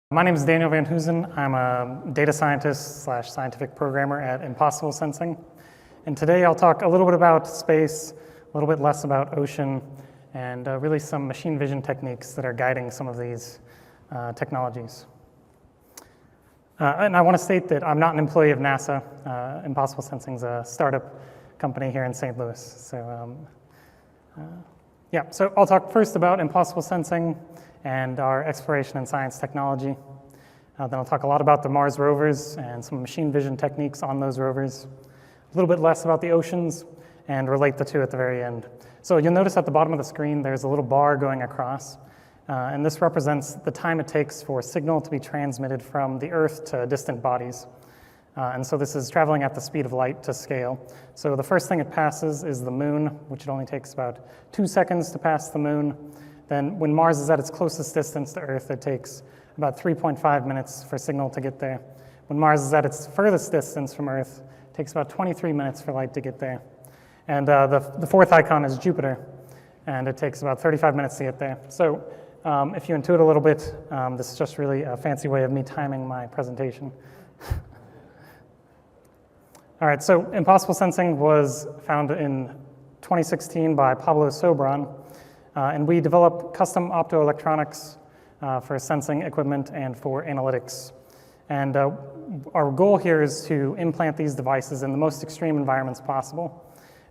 My name is Daniel Van Hoesen. I'm a data scientist / scientific programmer at Impossible Sensing. And today I'll talk a little bit about space, a little bit less about ocean, and really some machine vision techniques that are guiding some of these technologies. And I want to state that I'm not an employee of NASA. Impossible Sensing is a startup company here in St. Louis. So so I'll talk first about Impossible Sensing and our exploration and science technology. Then I'll talk a lot about the Mars rovers and some machine vision techniques on those rovers. A little bit less about the oceans, and relate the two at the very end. So you'll notice at the bottom of the screen there's a little bar going across, and this represents the time it takes for a signal to be transmitted from the Earth to distant bodies. And so this is traveling at the speed of light to scale. So the first thing it passes is the moon, which it only takes about 2 seconds to pass the moon. Then when Mars is at its closest distance to Earth, it takes about 3.5 minutes for signal to get there. When Mars is at its furthest distance from Earth, it takes about 23 minutes for light to get there. And the fourth icon is Jupiter, and it takes about 35 minutes to get there. So if you intuit a little bit, this is just really a fancy way of me timing my presentation. All right, so Impossible Sensing was founded in 2016 by Pablo Sobran. And we develop custom optoelectronics for sensing equipment and for analytics. And our goal here is to implant these devices in the most extreme environments possible.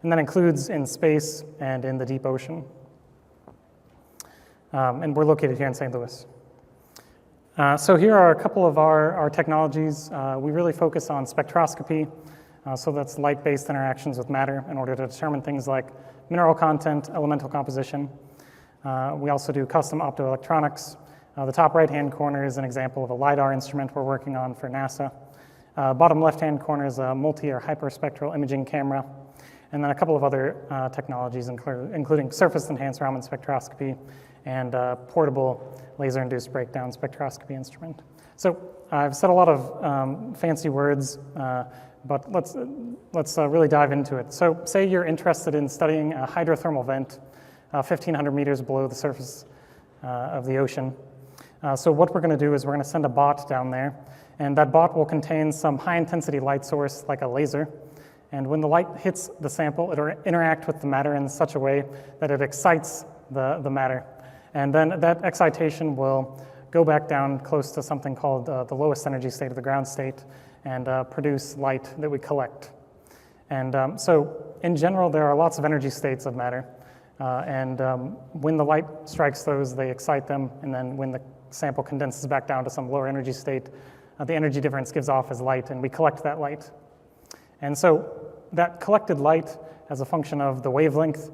And that includes in space and in the deep ocean. And we're located here in St. Louis. So here are a couple of our technologies. We really focus on spectroscopy. So that's light-based interactions with matter in order to determine things like mineral content, elemental composition. We also do custom optoelectronics. The top right-hand corner is an example of a LiDAR instrument we're working on for NASA. Bottom left-hand corner is a multi- or hyperspectral imaging camera. And then a couple of other technologies, including surface-enhanced Raman spectroscopy and portable laser-induced breakdown spectroscopy instrument. So I've said a lot of fancy words, but let's really dive into it. So say you're interested in studying a hydrothermal vent 1,500 meters below the surface of the ocean. So what we're going to do is we're going to send a bot down there, and that bot will contain some high-intensity light source like a laser. And when the light hits the sample, it'll interact with the matter in such a way that it excites the matter. And then that excitation will go back down close to something called the lowest energy state of the ground state and produce light that we collect. And so in general, there are lots of energy states of matter. When the light strikes those, they excite them, and then when the sample condenses back down to some lower energy state, the energy difference gives off as light, and we collect that light. And so that collected light, as a function of the wavelength,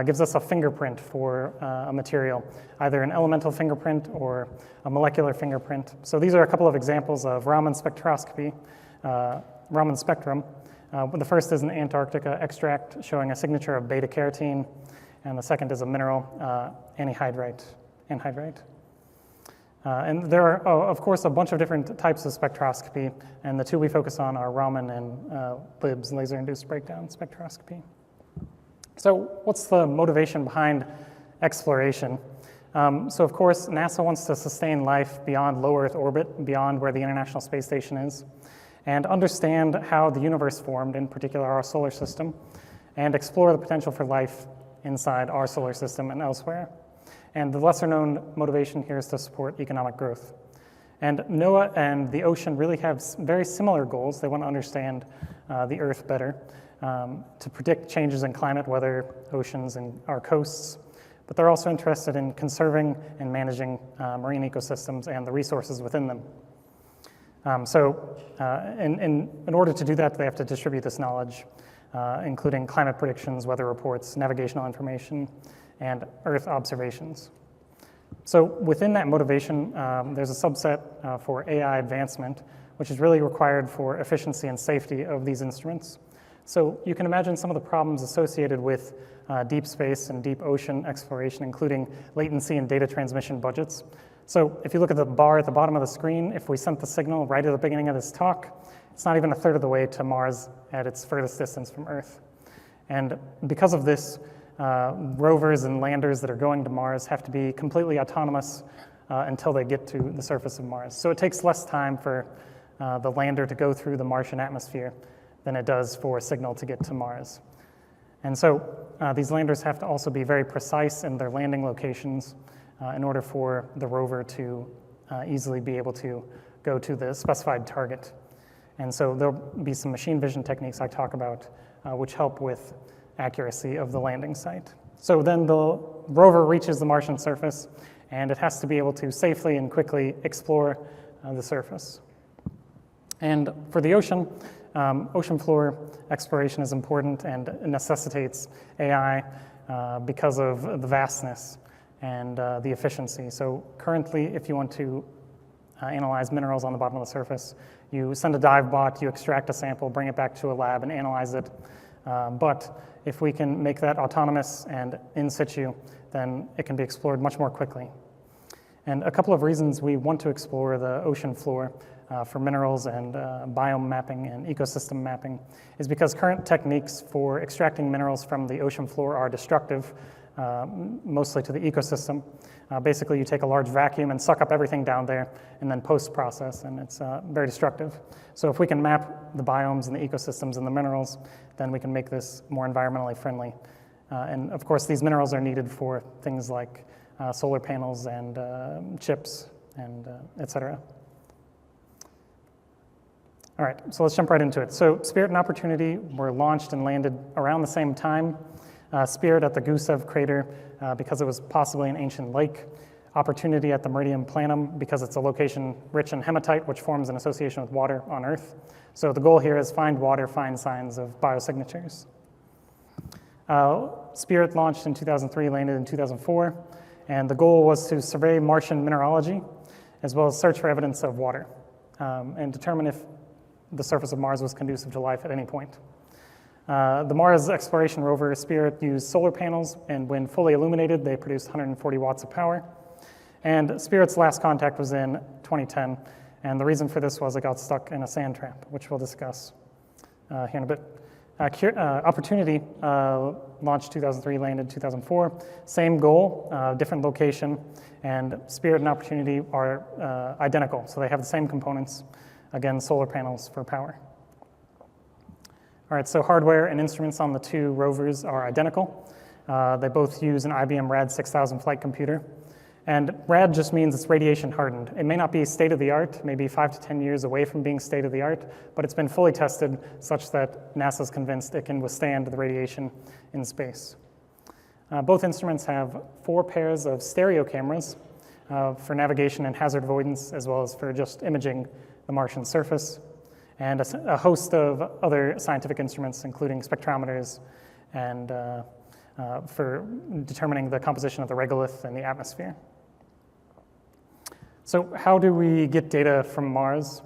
gives us a fingerprint for a material, either an elemental fingerprint or a molecular fingerprint. So these are a couple of examples of Raman spectroscopy, Raman spectrum. The first is an Antarctica extract showing a signature of beta-carotene, and the second is a mineral, anhydrite. And there are, of course, a bunch of different types of spectroscopy, and the two we focus on are Raman and LIBS, laser-induced breakdown spectroscopy. So what's the motivation behind exploration? So of course, NASA wants to sustain life beyond low Earth orbit, beyond where the International Space Station is, and understand how the universe formed, in particular our solar system, and explore the potential for life inside our solar system and elsewhere. And the lesser-known motivation here is to support economic growth. And NOAA and the ocean really have very similar goals. They want to understand the Earth better, to predict changes in climate, weather, oceans, and our coasts. But they're also interested in conserving and managing marine ecosystems and the resources within them. In order to do that, they have to distribute this knowledge, including climate predictions, weather reports, navigational information, and Earth observations. So within that motivation, there's a subset for AI advancement, which is really required for efficiency and safety of these instruments. So you can imagine some of the problems associated with deep space and deep ocean exploration, including latency and data transmission budgets. So if you look at the bar at the bottom of the screen, if we sent the signal right at the beginning of this talk, it's not even a third of the way to Mars at its furthest distance from Earth. And because of this, rovers and landers that are going to Mars have to be completely autonomous until they get to the surface of Mars. So it takes less time for the lander to go through the Martian atmosphere than it does for a signal to get to Mars. And so these landers have to also be very precise in their landing locations in order for the rover to easily be able to go to the specified target. And so there'll be some machine vision techniques I talk about which help with accuracy of the landing site. So then the rover reaches the Martian surface, and it has to be able to safely and quickly explore the surface. And for the ocean, ocean floor exploration is important and necessitates AI because of the vastness and the efficiency. So currently, if you want to analyze minerals on the bottom of the surface, you send a dive bot, you extract a sample, bring it back to a lab and analyze it. But if we can make that autonomous and in situ, then it can be explored much more quickly. And a couple of reasons we want to explore the ocean floor for minerals and biome mapping and ecosystem mapping is because current techniques for extracting minerals from the ocean floor are destructive, mostly to the ecosystem. Basically, you take a large vacuum and suck up everything down there and then post-process, and it's very destructive. So if we can map the biomes and the ecosystems and the minerals, then we can make this more environmentally friendly. And of course, these minerals are needed for things like solar panels and chips and et cetera. All right, so let's jump right into it. So Spirit and Opportunity were launched and landed around the same time. Spirit at the Gusev crater because it was possibly an ancient lake. Opportunity at the Meridian Planum because it's a location rich in hematite, which forms an association with water on Earth. So the goal here is find water, find signs of biosignatures. Spirit launched in 2003, landed in 2004, and the goal was to survey Martian mineralogy as well as search for evidence of water and determine if the surface of Mars was conducive to life at any point. The Mars exploration rover Spirit used solar panels, and when fully illuminated, they produced 140 watts of power. And Spirit's last contact was in 2010, and the reason for this was it got stuck in a sand trap, which we'll discuss here in a bit. Opportunity launched 2003, landed 2004. Same goal, different location, and Spirit and Opportunity are identical, so they have the same components. Again, solar panels for power. All right, so hardware and instruments on the two rovers are identical. They both use an IBM RAD 6000 flight computer. And RAD just means it's radiation hardened. It may not be state-of-the-art, maybe 5 to 10 years away from being state-of-the-art, but it's been fully tested such that NASA's convinced it can withstand the radiation in space. Both instruments have 4 pairs of stereo cameras for navigation and hazard avoidance, as well as for just imaging the Martian surface, and a host of other scientific instruments, including spectrometers and for determining the composition of the regolith and the atmosphere. So how do we get data from Mars?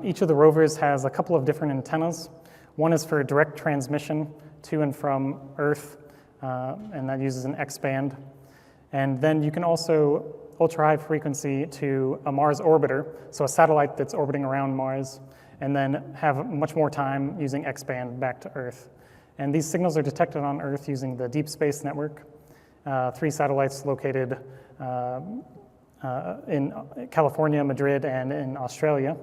Each of the rovers has a couple of different antennas. One is for direct transmission to and from Earth, and that uses an X-band. And then you can also ultra-high frequency to a Mars orbiter, so a satellite that's orbiting around Mars, and then have much more time using X-band back to Earth. And these signals are detected on Earth using the Deep Space Network, 3 satellites located in California, Madrid, and in Australia.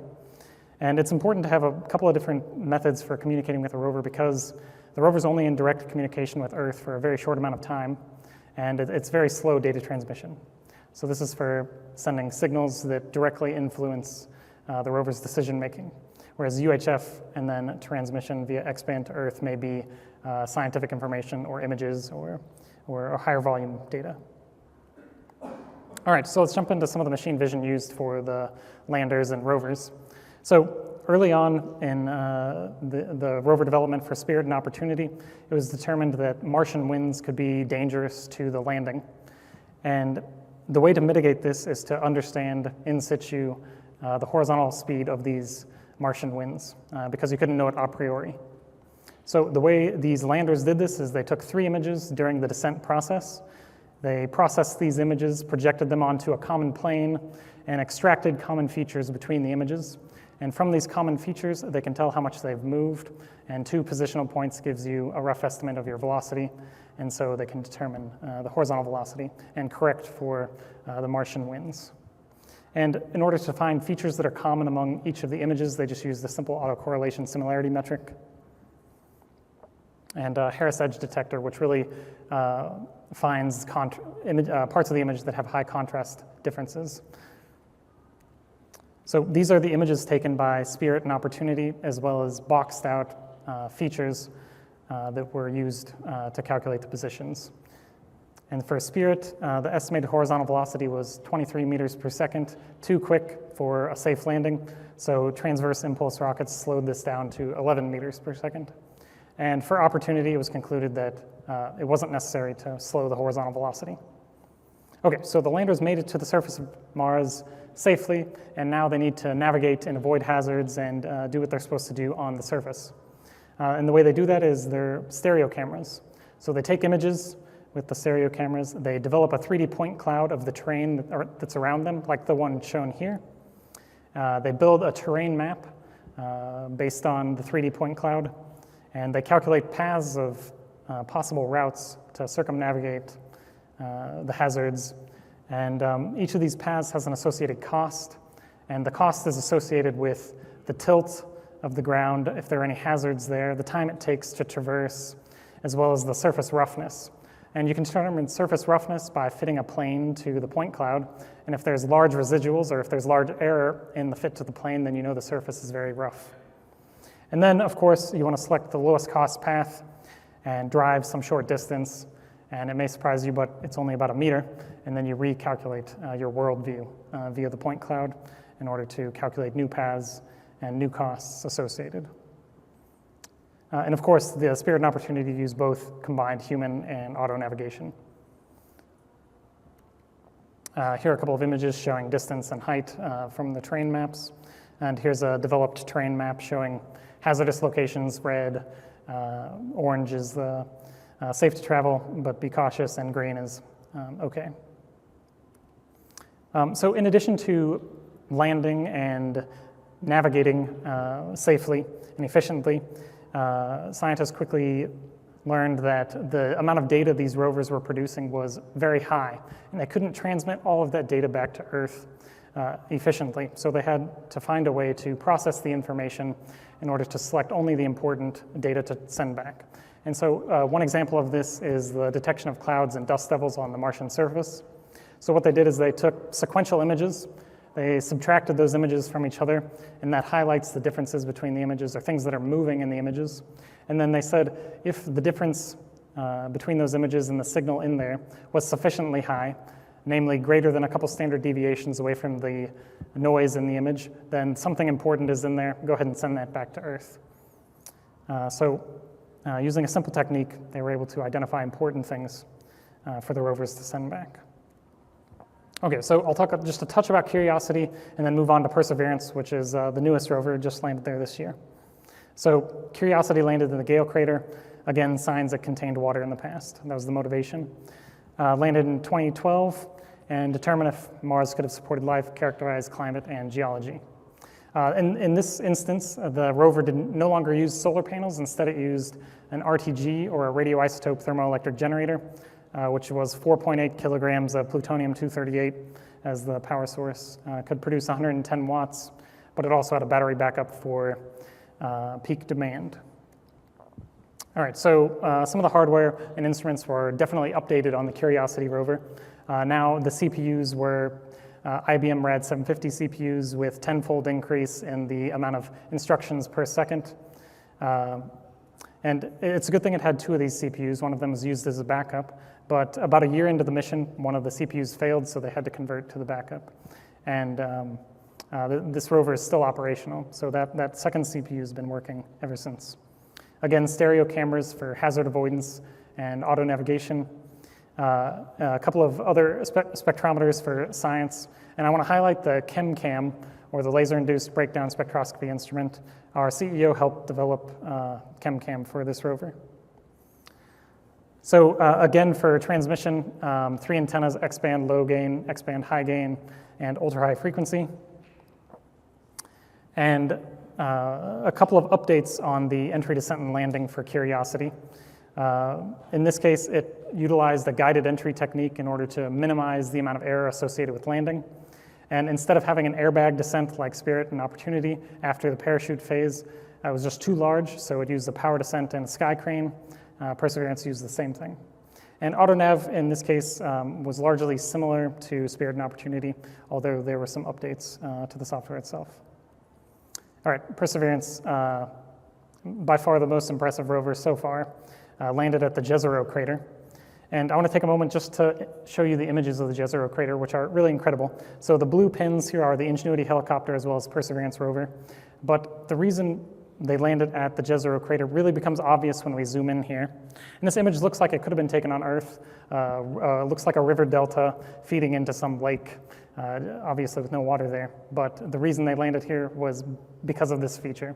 And it's important to have a couple of different methods for communicating with a rover because the rover's only in direct communication with Earth for a very short amount of time, and it's very slow data transmission. So this is for sending signals that directly influence the rover's decision-making, whereas UHF and then transmission via X-band to Earth may be scientific information or images or higher volume data. All right, so let's jump into some of the machine vision used for the landers and rovers. So early on in the rover development for Spirit and Opportunity, it was determined that Martian winds could be dangerous to the landing. And the way to mitigate this is to understand in situ the horizontal speed of these Martian winds, because you couldn't know it a priori. So the way these landers did this is they took 3 images during the descent process. They processed these images, projected them onto a common plane, and extracted common features between the images. And from these common features, they can tell how much they've moved, and 2 positional points gives you a rough estimate of your velocity. and so they can determine the horizontal velocity and correct for the Martian winds. And in order to find features that are common among each of the images, they just use the simple autocorrelation similarity metric and Harris edge detector, which really finds parts of the image that have high contrast differences. So these are the images taken by Spirit and Opportunity, as well as boxed out features that were used to calculate the positions. And for Spirit, the estimated horizontal velocity was 23 meters per second, too quick for a safe landing. So transverse impulse rockets slowed this down to 11 meters per second. And for Opportunity, it was concluded that it wasn't necessary to slow the horizontal velocity. Okay, so the landers made it to the surface of Mars safely, and now they need to navigate and avoid hazards and do what they're supposed to do on the surface. And the way they do that is they're stereo cameras. So they take images with the stereo cameras. They develop a 3D point cloud of the terrain that's around them, like the one shown here. They build a terrain map based on the 3D point cloud, and they calculate paths of possible routes to circumnavigate the hazards. And each of these paths has an associated cost, and the cost is associated with the tilt of the ground, if there are any hazards there, the time it takes to traverse, as well as the surface roughness. And you can determine surface roughness by fitting a plane to the point cloud, and if there's large residuals or if there's large error in the fit to the plane, then you know the surface is very rough. And then, of course, you want to select the lowest cost path and drive some short distance, and it may surprise you, but it's only about a meter, and then you recalculate your world view via the point cloud in order to calculate new paths and new costs associated. And of course, the Spirit and Opportunity use both combined human and auto navigation. Here are a couple of images showing distance and height from the terrain maps. And here's a developed terrain map showing hazardous locations. Red, orange is the safe to travel, but be cautious, and green is okay. So in addition to landing and navigating safely and efficiently, scientists quickly learned that the amount of data these rovers were producing was very high, and they couldn't transmit all of that data back to Earth efficiently. So they had to find a way to process the information in order to select only the important data to send back. And so one example of this is the detection of clouds and dust devils on the Martian surface. So what they did is they took sequential images. They subtracted those images from each other, and that highlights the differences between the images or things that are moving in the images. And then they said if the difference between those images and the signal in there was sufficiently high, namely greater than a couple standard deviations away from the noise in the image, then something important is in there. Go ahead and send that back to Earth. Using a simple technique, they were able to identify important things for the rovers to send back. Okay, so I'll talk just a touch about Curiosity and then move on to Perseverance, which is the newest rover, just landed there this year. So Curiosity landed in the Gale crater. Again, signs that contained water in the past. That was the motivation. Landed in 2012 and determined if Mars could have supported life, characterized climate and geology. In this instance, the rover no longer used solar panels. Instead, it used an RTG, or a radioisotope thermoelectric generator, which was 4.8 kilograms of plutonium-238 as the power source. Could produce 110 watts, but it also had a battery backup for peak demand. All right, so some of the hardware and instruments were definitely updated on the Curiosity rover. Now the CPUs were IBM RAD 750 CPUs with 10-fold increase in the amount of instructions per second. And it's a good thing it had two of these CPUs. One of them was used as a backup, but about a year into the mission, one of the CPUs failed, so they had to convert to the backup. And this rover is still operational, so that second CPU has been working ever since. Again, stereo cameras for hazard avoidance and auto navigation. A couple of other spectrometers for science, and I want to highlight the ChemCam, or the laser-induced breakdown spectroscopy instrument. Our CEO helped develop ChemCam for this rover. So again, for transmission, 3 antennas, X-band low gain, X-band high gain, and ultra-high frequency. And a couple of updates on the entry, descent, and landing for Curiosity. In this case, it utilized a guided entry technique in order to minimize the amount of error associated with landing. And instead of having an airbag descent like Spirit and Opportunity after the parachute phase, it was just too large, so it used a power descent and a sky crane. Perseverance used the same thing. And AutoNav, in this case, was largely similar to Spirit and Opportunity, although there were some updates to the software itself. All right, Perseverance, by far the most impressive rover so far, landed at the Jezero crater. And I want to take a moment just to show you the images of the Jezero crater, which are really incredible. So the blue pins here are the Ingenuity helicopter as well as Perseverance rover. But the reason they landed at the Jezero crater really becomes obvious when we zoom in here. And this image looks like it could have been taken on Earth. Looks like a river delta feeding into some lake, obviously with no water there. But the reason they landed here was because of this feature.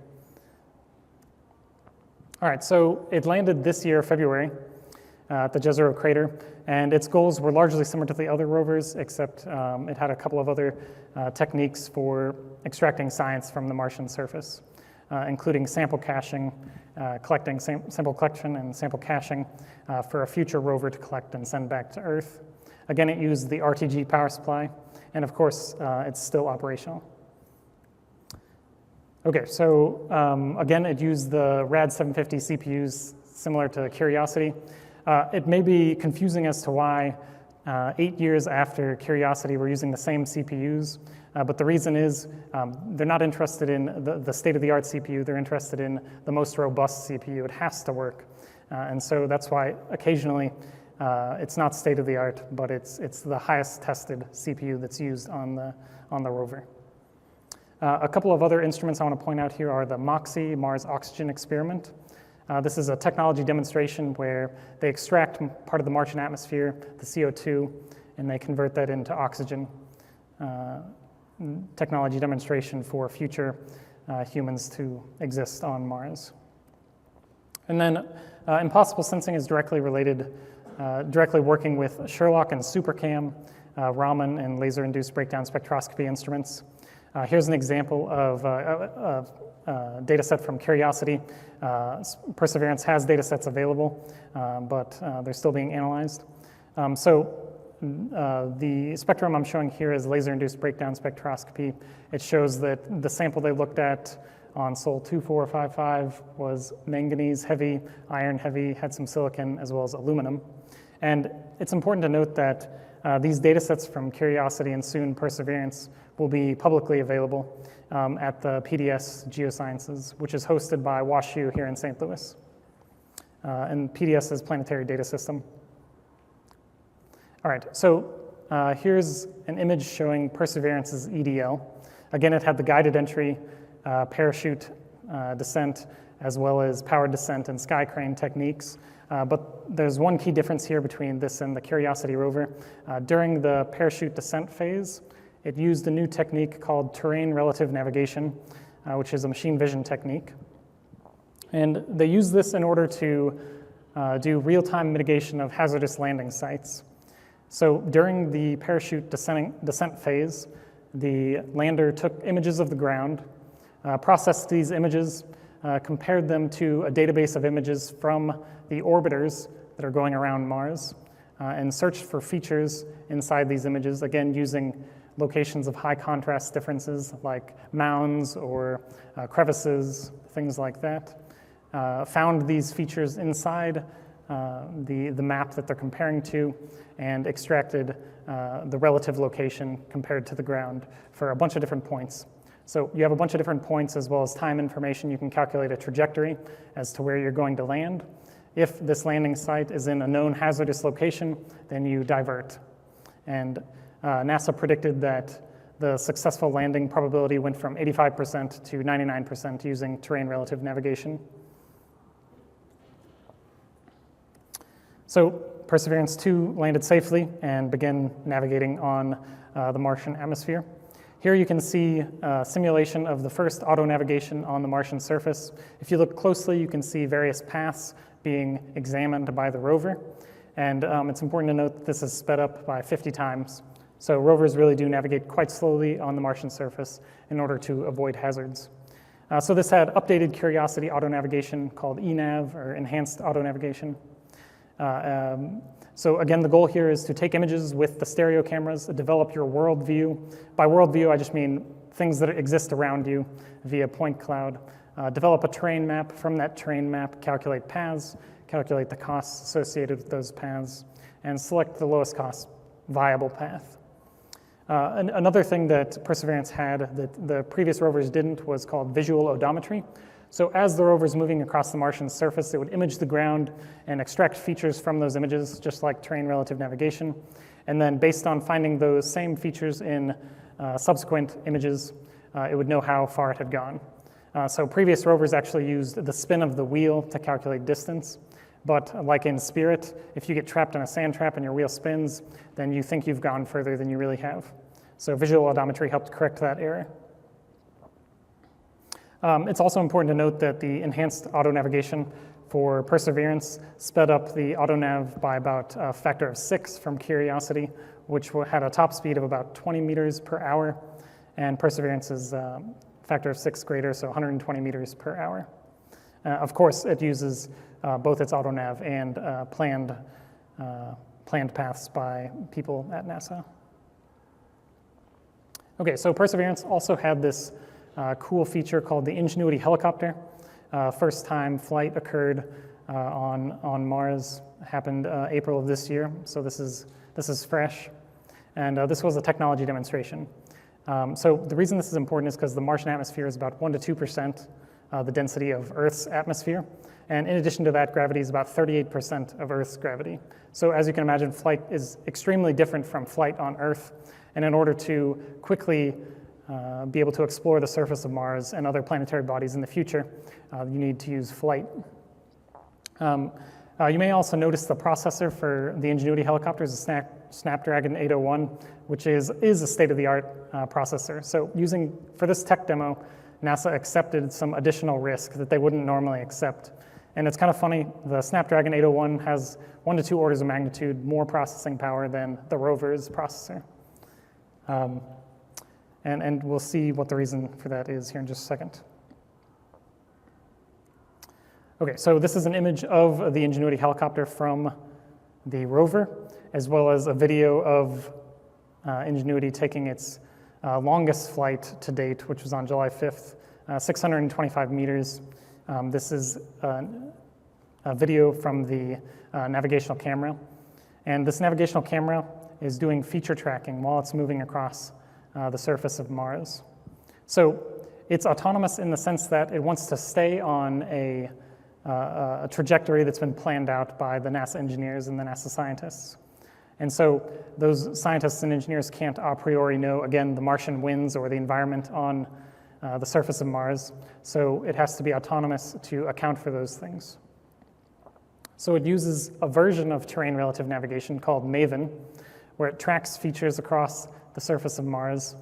All right, so it landed this year, February, at the Jezero crater, and its goals were largely similar to the other rovers, except it had a couple of other techniques for extracting science from the Martian surface, including sample caching, sample collection and sample caching for a future rover to collect and send back to Earth. Again, it used the RTG power supply, and of course, it's still operational. Okay, so again, it used the RAD 750 CPUs similar to Curiosity. It may be confusing as to why 8 years after Curiosity we're using the same CPUs, but the reason is they're not interested in the state-of-the-art CPU, they're interested in the most robust CPU. It has to work. And so that's why occasionally it's not state-of-the-art, but it's the highest tested CPU that's used on the rover. A couple of other instruments I want to point out here are the MOXIE, Mars Oxygen Experiment. This is a technology demonstration where they extract part of the Martian atmosphere, the CO2, and they convert that into oxygen. Technology demonstration for future humans to exist on Mars. And then impossible sensing is directly related, directly working with Sherlock and SuperCam, Raman and laser-induced breakdown spectroscopy instruments. Here's an example of a data set from Curiosity. Perseverance has data sets available, but they're still being analyzed. The spectrum I'm showing here is laser-induced breakdown spectroscopy. It shows that the sample they looked at on Sol 2455 was manganese heavy, iron heavy, had some silicon, as well as aluminum. And it's important to note that these data sets from Curiosity and soon Perseverance will be publicly available at the PDS Geosciences, which is hosted by WashU here in St. Louis. And PDS is Planetary Data System. All right, so here's an image showing Perseverance's EDL. Again, it had the guided entry, parachute descent, as well as powered descent and sky crane techniques. But there's one key difference here between this and the Curiosity rover. During the parachute descent phase, it used a new technique called terrain relative navigation, which is a machine vision technique. And they use this in order to do real-time mitigation of hazardous landing sites. So during the parachute descent phase, the lander took images of the ground, processed these images, compared them to a database of images from the orbiters that are going around Mars, and searched for features inside these images, again using locations of high contrast differences like mounds or crevices, things like that. Found these features inside the map that they're comparing to and extracted the relative location compared to the ground for a bunch of different points. So you have a bunch of different points as well as time information. You can calculate a trajectory as to where you're going to land. If this landing site is in a known hazardous location, then you divert. And NASA predicted that the successful landing probability went from 85% to 99% using terrain relative navigation. So Perseverance 2 landed safely and began navigating on the Martian atmosphere. Here you can see a simulation of the first auto navigation on the Martian surface. If you look closely, you can see various paths being examined by the rover. And it's important to note that this is sped up by 50 times. So rovers really do navigate quite slowly on the Martian surface in order to avoid hazards. So this had updated Curiosity auto navigation called ENAV, or Enhanced Auto Navigation. So again, the goal here is to take images with the stereo cameras, develop your worldview. By worldview, I just mean things that exist around you via point cloud. Develop a terrain map. From that terrain map, calculate paths, calculate the costs associated with those paths, and select the lowest cost viable path. Another thing that Perseverance had that the previous rovers didn't was called visual odometry. So as the rover is moving across the Martian surface, it would image the ground and extract features from those images, just like terrain relative navigation. And then based on finding those same features in subsequent images, it would know how far it had gone. So previous rovers actually used the spin of the wheel to calculate distance. But like in Spirit, if you get trapped in a sand trap and your wheel spins, then you think you've gone further than you really have. So visual odometry helped correct that error. It's also important to note that the enhanced auto navigation for Perseverance sped up the auto nav by about a factor of 6 from Curiosity, which had a top speed of about 20 meters per hour, and Perseverance's factor of 6 greater, so 120 meters per hour. Of course, it uses both its auto nav and planned paths by people at NASA. Okay, so Perseverance also had this cool feature called the Ingenuity helicopter. First time flight occurred on Mars, happened April of this year, so this is fresh. And this was a technology demonstration. So the reason this is important is because the Martian atmosphere is about 1 to 2% the density of Earth's atmosphere. And in addition to that, gravity is about 38% of Earth's gravity. So as you can imagine, flight is extremely different from flight on Earth. And in order to quickly be able to explore the surface of Mars and other planetary bodies in the future, you need to use flight. You may also notice the processor for the Ingenuity helicopter is a Snapdragon 801, which is a state-of-the-art processor. So for this tech demo, NASA accepted some additional risk that they wouldn't normally accept. And it's kind of funny, the Snapdragon 801 has 1 to 2 orders of magnitude more processing power than the rover's processor. And we'll see what the reason for that is here in just a second. Okay, so this is an image of the Ingenuity helicopter from the rover, as well as a video of Ingenuity taking its longest flight to date, which was on July 5th, 625 meters. This is a video from the navigational camera. And this navigational camera is doing feature tracking while it's moving across the surface of Mars. So it's autonomous in the sense that it wants to stay on a trajectory that's been planned out by the NASA engineers and the NASA scientists. And so those scientists and engineers can't a priori know, again, the Martian winds or the environment on the surface of Mars. So it has to be autonomous to account for those things. So it uses a version of terrain relative navigation called MAVEN, where it tracks features across the surface of Mars.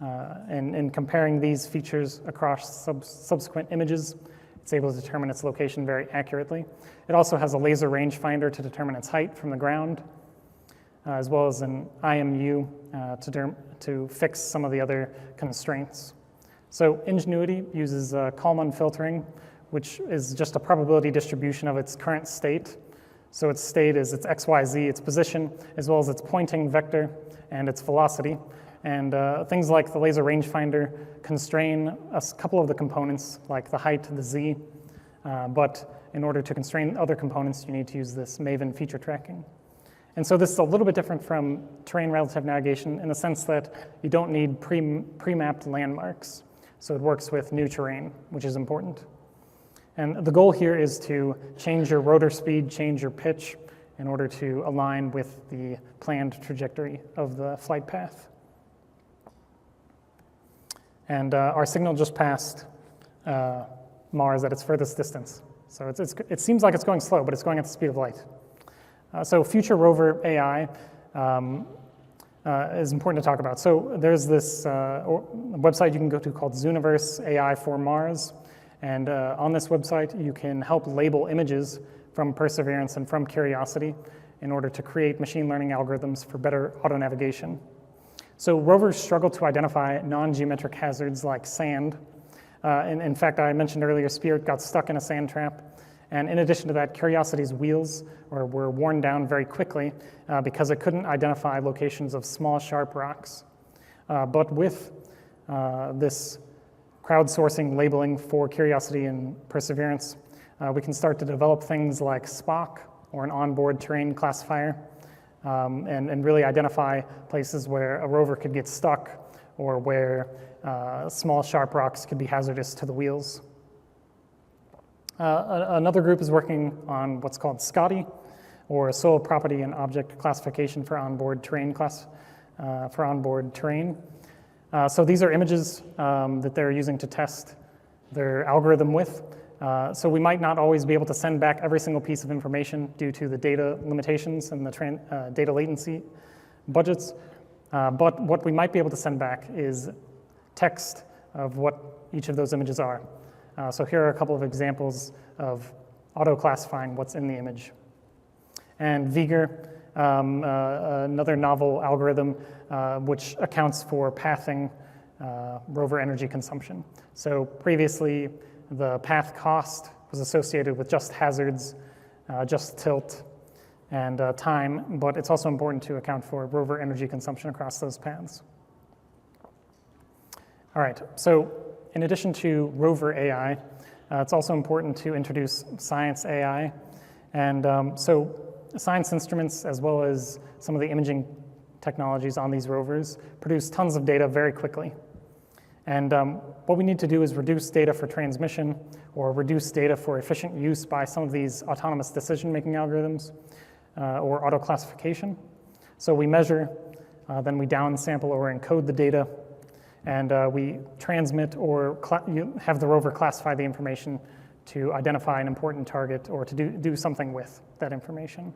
And in comparing these features across subsequent images, it's able to determine its location very accurately. It also has a laser rangefinder to determine its height from the ground, as well as an IMU to fix some of the other constraints. So Ingenuity uses Kalman filtering, which is just a probability distribution of its current state. So its state is its XYZ, its position, as well as its pointing vector and its velocity. And things like the laser rangefinder constrain a couple of the components, like the height, the Z. But in order to constrain other components, you need to use this MAVEN feature tracking. And so this is a little bit different from terrain relative navigation in the sense that you don't need pre-mapped landmarks. So it works with new terrain, which is important. And the goal here is to change your rotor speed, change your pitch in order to align with the planned trajectory of the flight path. And our signal just passed Mars at its furthest distance. So it seems like it's going slow, but it's going at the speed of light. So future ROVERAI is important to talk about. So there's this website you can go to called Zooniverse AI for Mars. And on this website, you can help label images from Perseverance and from Curiosity in order to create machine learning algorithms for better auto navigation. So rovers struggle to identify non-geometric hazards like sand. In fact, I mentioned earlier, Spirit got stuck in a sand trap. And in addition to that, Curiosity's wheels were worn down very quickly because it couldn't identify locations of small, sharp rocks. But with this crowdsourcing labeling for Curiosity and Perseverance, we can start to develop things like SPOC, or an onboard terrain classifier, and really identify places where a rover could get stuck or where small, sharp rocks could be hazardous to the wheels. Another group is working on what's called SCOTY, or Soil Property and Object Classification for Onboard Terrain So these are images that they're using to test their algorithm with. So we might not always be able to send back every single piece of information due to the data limitations and the data latency budgets. But what we might be able to send back is text of what each of those images are. So here are a couple of examples of auto-classifying what's in the image. And Veiger, another novel algorithm which accounts for pathing rover energy consumption. So previously, the path cost was associated with just hazards, just tilt, and time, but it's also important to account for rover energy consumption across those paths. All right, so in addition to ROVERAI, it's also important to introduce science AI. And so science instruments, as well as some of the imaging technologies on these rovers, produce tons of data very quickly. And what we need to do is reduce data for transmission or reduce data for efficient use by some of these autonomous decision-making algorithms or auto-classification. So we measure, then we downsample or encode the data, and we transmit or have the rover classify the information to identify an important target or to do something with that information.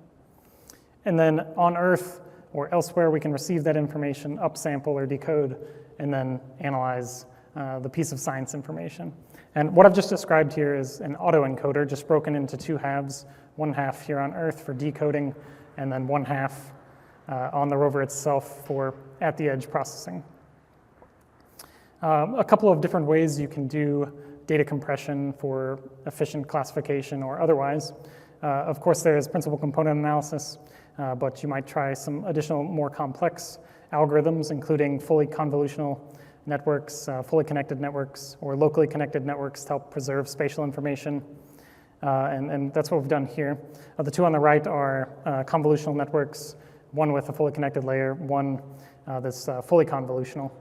And then on Earth or elsewhere, we can receive that information, upsample or decode, and then analyze the piece of science information. And what I've just described here is an autoencoder, just broken into two halves, one half here on Earth for decoding, and then one half on the rover itself for at-the-edge processing. A couple of different ways you can do data compression for efficient classification or otherwise. Of course, there's principal component analysis, but you might try some additional more complex algorithms, including fully convolutional networks, fully connected networks, or locally connected networks to help preserve spatial information. And that's what we've done here. The two on the right are convolutional networks, one with a fully connected layer, one that's fully convolutional.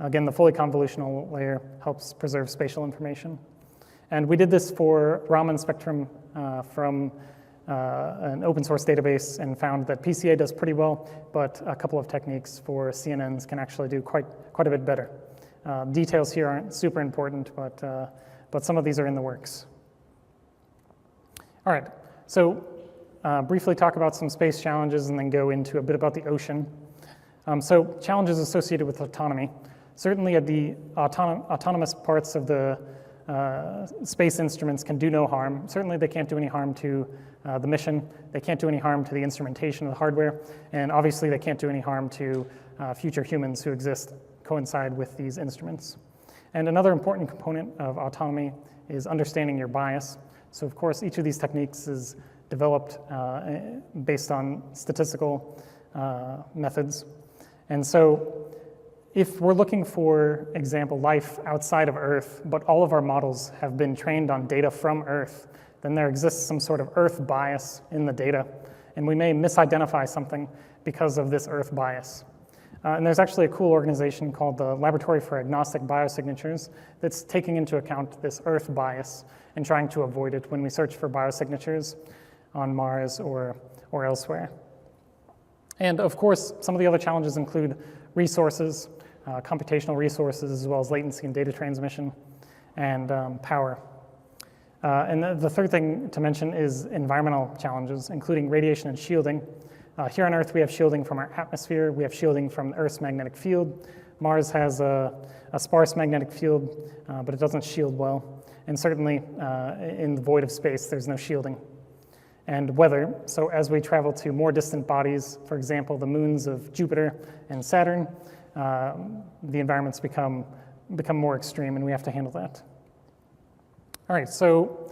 Again, the fully convolutional layer helps preserve spatial information. And we did this for Raman spectrum from an open source database and found that PCA does pretty well, but a couple of techniques for CNNs can actually do quite a bit better. Details here aren't super important, but some of these are in the works. All right, so briefly talk about some space challenges and then go into a bit about the ocean. So challenges associated with autonomy. Certainly at the autonomous parts of the space instruments can do no harm. Certainly they can't do any harm to the mission. They can't do any harm to the instrumentation of the hardware. And obviously they can't do any harm to future humans who coincide with these instruments. And another important component of autonomy is understanding your bias. So of course, each of these techniques is developed based on statistical methods. And so if we're looking for, example, life outside of Earth, but all of our models have been trained on data from Earth, then there exists some sort of Earth bias in the data, and we may misidentify something because of this Earth bias. And there's actually a cool organization called the Laboratory for Agnostic Biosignatures that's taking into account this Earth bias and trying to avoid it when we search for biosignatures on Mars or elsewhere. And of course, some of the other challenges include resources, computational resources, as well as latency and data transmission, and power. And the third thing to mention is environmental challenges, including radiation and shielding. Here on Earth, we have shielding from our atmosphere. We have shielding from Earth's magnetic field. Mars has a sparse magnetic field, but it doesn't shield well. And certainly, in the void of space, there's no shielding. And weather, so as we travel to more distant bodies, for example, the moons of Jupiter and Saturn, the environments become more extreme, and we have to handle that. All right, so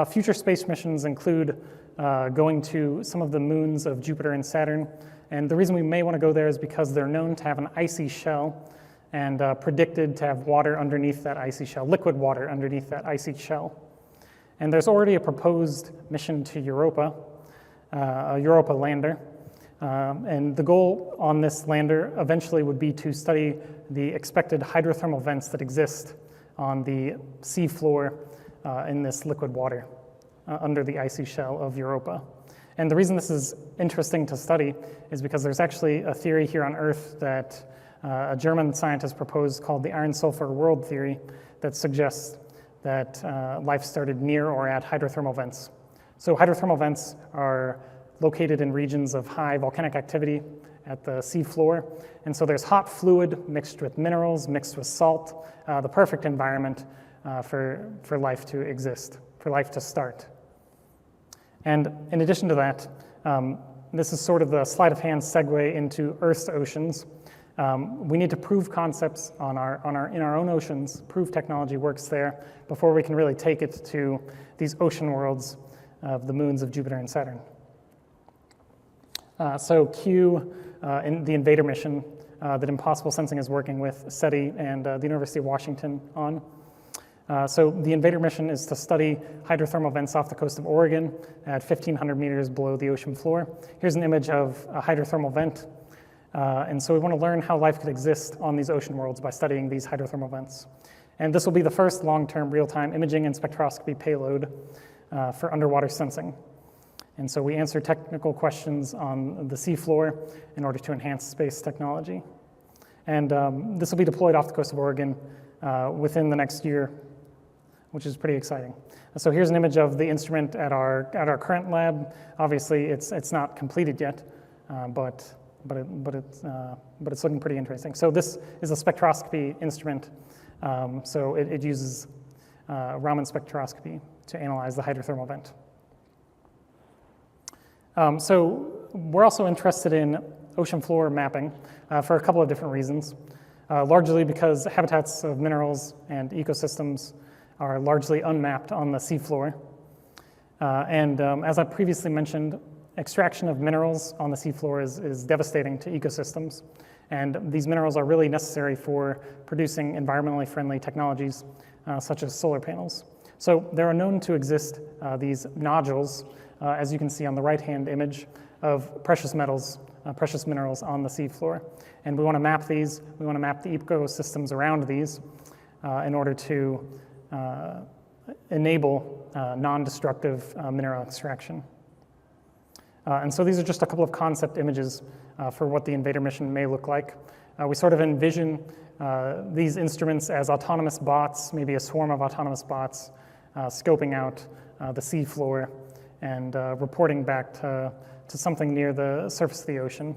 future space missions include going to some of the moons of Jupiter and Saturn. And the reason we may want to go there is because they're known to have an icy shell and predicted to have water underneath that icy shell, liquid water underneath that icy shell. And there's already a proposed mission to Europa, a Europa lander. And the goal on this lander eventually would be to study the expected hydrothermal vents that exist on the sea floor in this liquid water under the icy shell of Europa. And the reason this is interesting to study is because there's actually a theory here on Earth that a German scientist proposed called the iron sulfur world theory that suggests that life started near or at hydrothermal vents. So hydrothermal vents are located in regions of high volcanic activity at the sea floor. And so there's hot fluid mixed with minerals, mixed with salt, the perfect environment for life to exist, for life to start. And in addition to that, this is sort of the sleight of hand segue into Earth's oceans. We need to prove concepts in our own oceans, prove technology works there before we can really take it to these ocean worlds of the moons of Jupiter and Saturn. So Q, in the Invader mission that Impossible Sensing is working with SETI and the University of Washington on. So the Invader mission is to study hydrothermal vents off the coast of Oregon at 1,500 meters below the ocean floor. Here's an image of a hydrothermal vent. And so we want to learn how life could exist on these ocean worlds by studying these hydrothermal vents. And this will be the first long-term real-time imaging and spectroscopy payload for underwater sensing. And so we answer technical questions on the seafloor in order to enhance space technology. And this will be deployed off the coast of Oregon within the next year, which is pretty exciting. So here's an image of the instrument at our current lab. Obviously, it's not completed yet, but it's looking pretty interesting. So this is a spectroscopy instrument. So it uses Raman spectroscopy to analyze the hydrothermal vent. So we're also interested in ocean floor mapping for a couple of different reasons. Largely because habitats of minerals and ecosystems are largely unmapped on the seafloor. And as I previously mentioned, extraction of minerals on the seafloor is devastating to ecosystems. And these minerals are really necessary for producing environmentally friendly technologies, such as solar panels. So there are known to exist these nodules, as you can see on the right-hand image, of precious metals, precious minerals on the seafloor. And we want to map these. We want to map the ecosystems around these in order to enable non-destructive mineral extraction. And so these are just a couple of concept images for what the Invader mission may look like. We sort of envision these instruments as autonomous bots, maybe a swarm of autonomous bots, scoping out the seafloor and reporting back to something near the surface of the ocean.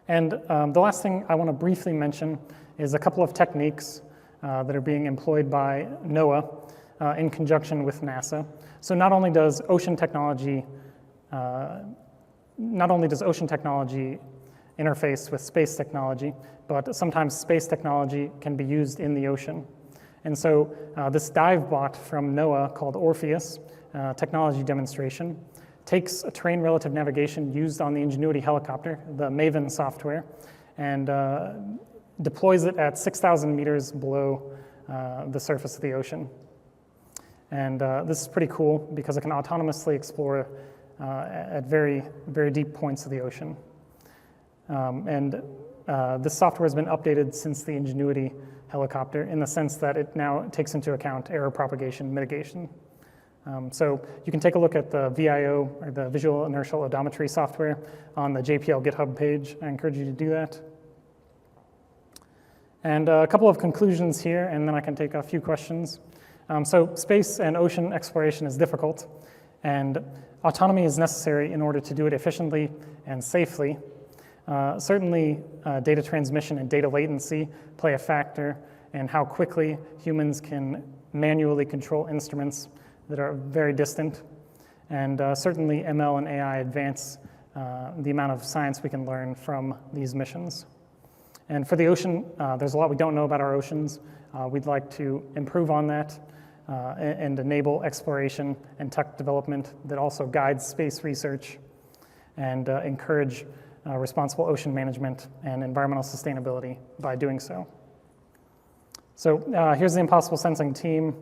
And the last thing I want to briefly mention is a couple of techniques that are being employed by NOAA in conjunction with NASA. So not only does ocean technology interface with space technology, but sometimes space technology can be used in the ocean. And so this dive bot from NOAA called Orpheus, technology demonstration, takes a terrain relative navigation used on the Ingenuity helicopter, the MAVEN software, and deploys it at 6,000 meters below the surface of the ocean. And this is pretty cool because it can autonomously explore at very, very deep points of the ocean. This software has been updated since the Ingenuity helicopter in the sense that it now takes into account error propagation mitigation. So you can take a look at the VIO, or the Visual Inertial Odometry software, on the JPL GitHub page. I encourage you to do that. And a couple of conclusions here, and then I can take a few questions. So space and ocean exploration is difficult, and autonomy is necessary in order to do it efficiently and safely. Certainly, data transmission and data latency play a factor in how quickly humans can manually control instruments that are very distant. And certainly, ML and AI advance the amount of science we can learn from these missions. And for the ocean, there's a lot we don't know about our oceans. We'd like to improve on that. and enable exploration and tech development that also guides space research and encourage responsible ocean management and environmental sustainability by doing so. So here's the Impossible Sensing team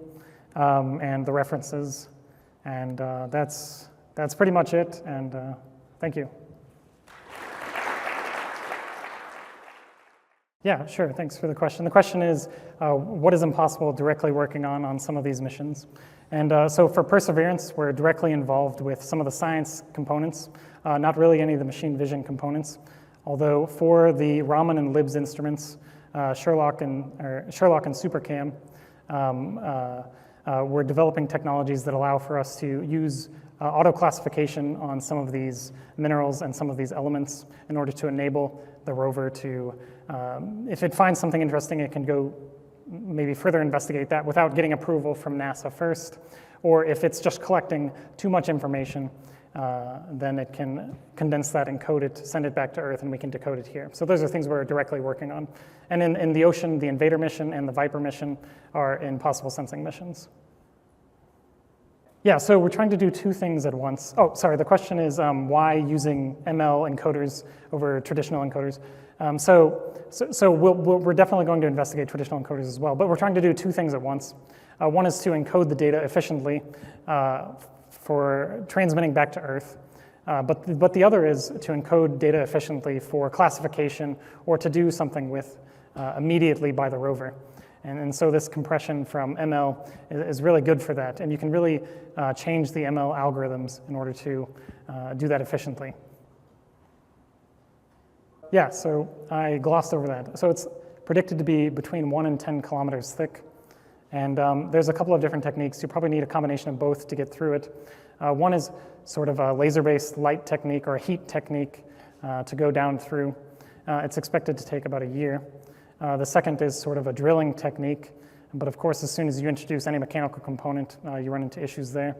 and the references, and that's pretty much it, and thank you. Yeah, sure, thanks for the question. The question is, what is Impossible directly working on some of these missions? And so for Perseverance, we're directly involved with some of the science components, not really any of the machine vision components, although for the Raman and LIBS instruments, Sherlock and SuperCam, we're developing technologies that allow for us to use auto-classification on some of these minerals and some of these elements in order to enable the rover to, if it finds something interesting, it can go maybe further investigate that without getting approval from NASA first, or if it's just collecting too much information, then it can condense that, encode it, send it back to Earth, and we can decode it here. So those are things we're directly working on. And in the ocean, the Invader mission and the Viper mission are Impossible Sensing missions. Yeah, so we're trying to do two things at once. Oh, sorry, the question is why using ML encoders over traditional encoders. So we're definitely going to investigate traditional encoders as well, but we're trying to do two things at once. One is to encode the data efficiently for transmitting back to Earth, but the other is to encode data efficiently for classification or to do something with immediately by the rover. And so this compression from ML is really good for that, and you can really change the ML algorithms in order to do that efficiently. Yeah, so I glossed over that. So it's predicted to be between 1 and 10 kilometers thick. And there's a couple of different techniques. You probably need a combination of both to get through it. One is sort of a laser-based light technique or a heat technique to go down through. It's expected to take about a year. The second is sort of a drilling technique. But of course, as soon as you introduce any mechanical component, you run into issues there.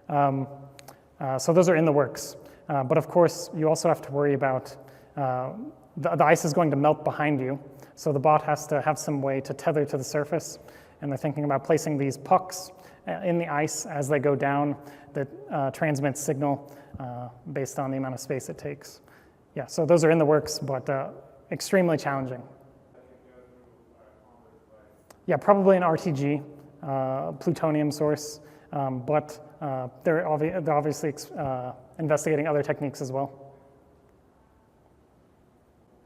So those are in the works. But of course, you also have to worry about the ice is going to melt behind you. So the bot has to have some way to tether to the surface. And they're thinking about placing these pucks in the ice as they go down that transmits signal based on the amount of space it takes. Yeah, so those are in the works, but extremely challenging. Yeah, probably an RTG, plutonium source, but they're obviously investigating other techniques as well.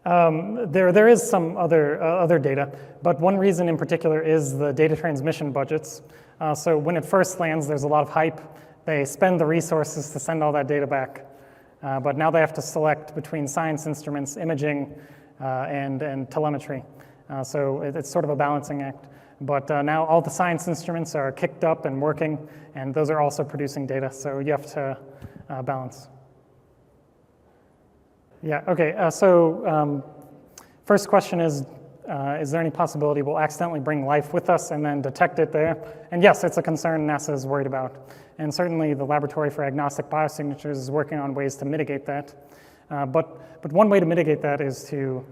There is some other data, but one reason in particular is the data transmission budgets. So when it first lands, there's a lot of hype. They spend the resources to send all that data back, but now they have to select between science instruments, imaging, and telemetry. So it's sort of a balancing act. But now all the science instruments are kicked up and working, and those are also producing data, so you have to balance. Yeah, okay, so first question is there any possibility we'll accidentally bring life with us and then detect it there? And yes, it's a concern NASA is worried about. And certainly the Laboratory for Agnostic Biosignatures is working on ways to mitigate that. But one way to mitigate that is to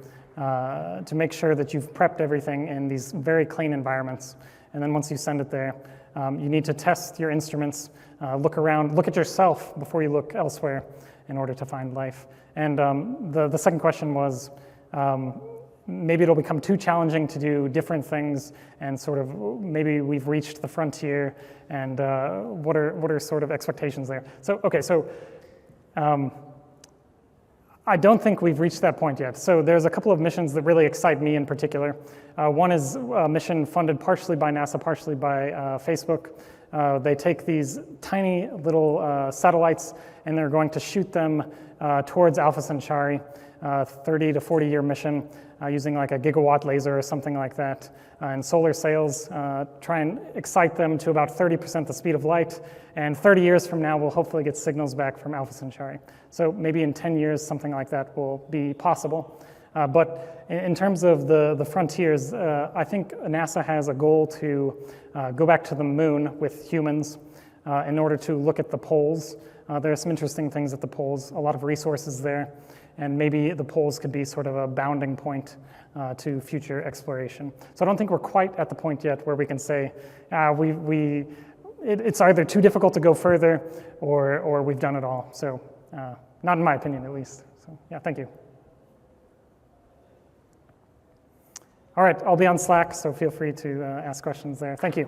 make sure that you've prepped everything in these very clean environments. And then once you send it there, you need to test your instruments, look around, look at yourself before you look elsewhere in order to find life. And the second question was, maybe it'll become too challenging to do different things, and sort of maybe we've reached the frontier, and what are sort of expectations there? So, okay, so I don't think we've reached that point yet. So there's a couple of missions that really excite me in particular. One is a mission funded partially by NASA, partially by Facebook. They take these tiny little satellites, and they're going to shoot them towards Alpha Centauri, 30 to 40 year mission using like a gigawatt laser or something like that. And solar sails try and excite them to about 30% the speed of light. And 30 years from now, we'll hopefully get signals back from Alpha Centauri. So maybe in 10 years, something like that will be possible. But in terms of the frontiers, I think NASA has a goal to go back to the moon with humans in order to look at the poles. There are some interesting things at the poles, a lot of resources there, and maybe the poles could be sort of a bounding point to future exploration. So I don't think we're quite at the point yet where we can say, it's either too difficult to go further or we've done it all. So not in my opinion, at least. So yeah, thank you. All right, I'll be on Slack, so feel free to ask questions there. Thank you.